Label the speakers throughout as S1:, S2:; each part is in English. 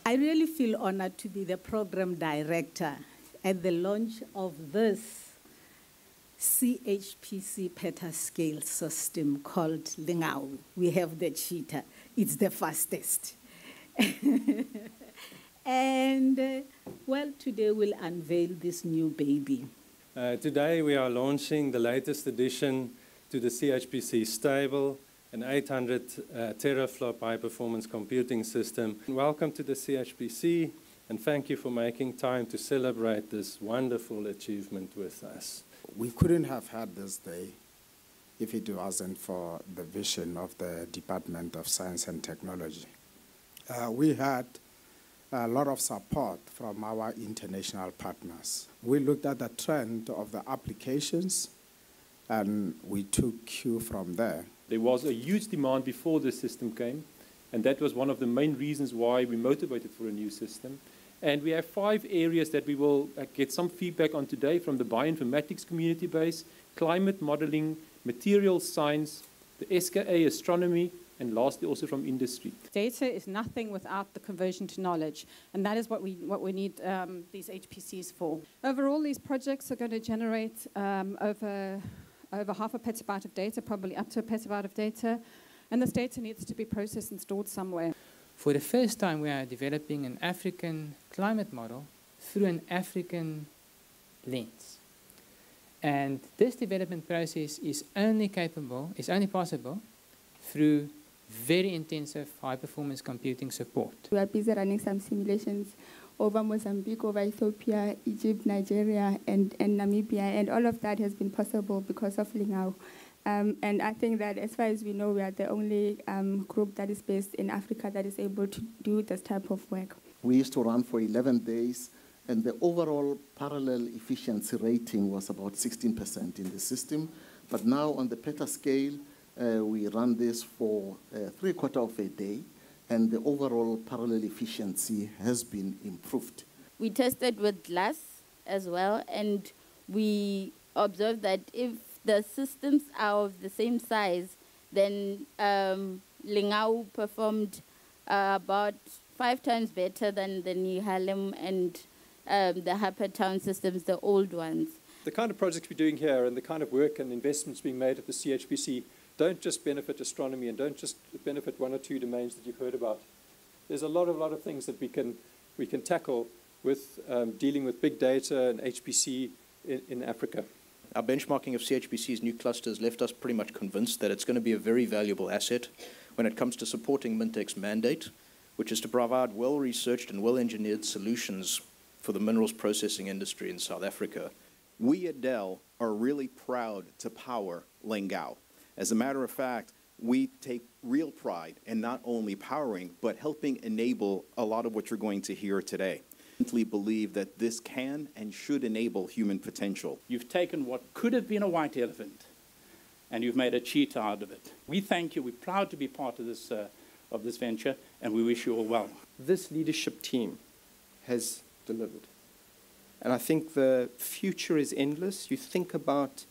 S1: I really feel honored to be the program director at the launch of this CHPC petascale system called Lingao. We have the cheetah. It's the fastest. And, well, today we'll unveil this new baby.
S2: Today we are launching the latest addition to the CHPC stable, an 800 teraflop high-performance computing system. Welcome to the CHPC, and thank you for making time to celebrate this wonderful achievement with us.
S3: We couldn't have had this day if it wasn't for the vision of the Department of Science and Technology. We had a lot of support from our international partners. We looked at the trend of the applications, and we took cue from there.
S4: There was a huge demand before this system came, and that was one of the main reasons why we motivated for a new system. And we have 5 areas that we will get some feedback on today from the bioinformatics community base: climate modeling, materials science, the SKA astronomy, and lastly also from industry.
S5: Data is nothing without the conversion to knowledge, and that is what we need these HPCs for. Overall, these projects are going to generate over half a petabyte of data, probably up to a petabyte of data, and this data needs to be processed and stored somewhere.
S6: For the first time, we are developing an African climate model through an African lens. And this development process is only possible through very intensive high-performance computing support.
S7: We are busy running some simulations over Mozambique, over Ethiopia, Egypt, Nigeria, and Namibia, and all of that has been possible because of Lingao. And I think that as far as we know, we are the only group that is based in Africa that is able to do this type of work.
S8: We used to run for 11 days, and the overall parallel efficiency rating was about 16% in the system. But now on the petascale, we run this for 3/4 of a day, and the overall parallel efficiency has been improved.
S9: We tested with glass as well, and we observed that if the systems are of the same size, then Lingao performed about 5 times better than the New Harlem and the Hypertown systems, the old ones.
S10: The kind of projects we're doing here and the kind of work and investments being made at the CHPC don't just benefit astronomy and don't just benefit 1 or 2 domains that you've heard about. There's a lot of things that we can tackle with dealing with big data and HPC in Africa.
S11: Our benchmarking of CHPC's new clusters left us pretty much convinced that it's going to be a very valuable asset when it comes to supporting Mintech's mandate, which is to provide well-researched and well-engineered solutions for the minerals processing industry in South Africa.
S12: We at Dell are really proud to power Lingao. As a matter of fact, we take real pride in not only powering, but helping enable a lot of what you're going to hear today. I simply believe that this can and should enable human potential.
S13: You've taken what could have been a white elephant, and you've made a cheetah out of it. We thank you. We're proud to be part of this venture, and we wish you all well.
S14: This leadership team has delivered. And I think the future is endless. You think about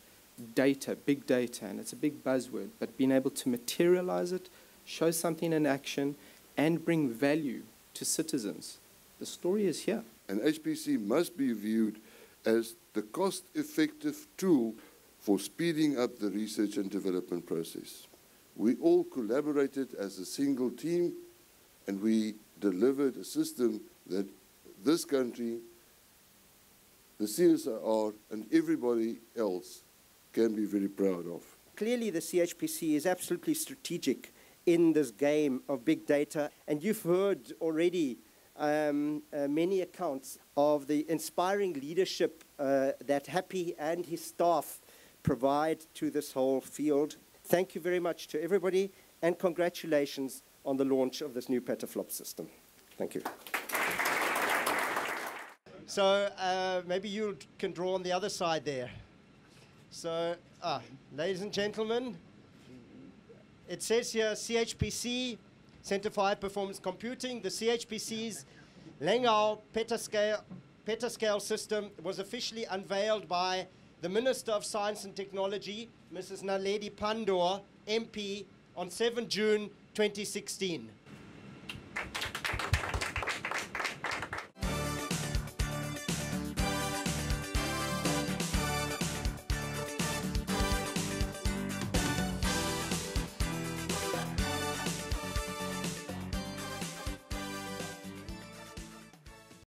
S14: data, big data, and it's a big buzzword, but being able to materialize it, show something in action, and bring value to citizens. The story is here.
S15: And HPC must be viewed as the cost-effective tool for speeding up the research and development process. We all collaborated as a single team, and we delivered a system that this country, the CSIR, and everybody else can be very proud of.
S16: Clearly, the CHPC is absolutely strategic in this game of big data, and you've heard already many accounts of the inspiring leadership that Happy and his staff provide to this whole field. Thank you very much to everybody, and congratulations on the launch of this new petaflop system. Thank you. So maybe you can draw on the other side there. So, ladies and gentlemen, it says here CHPC, Center for High Performance Computing. The CHPC's Lingao petascale system was officially unveiled by the Minister of Science and Technology, Mrs. Naledi Pandor, MP, on 7 June 2016.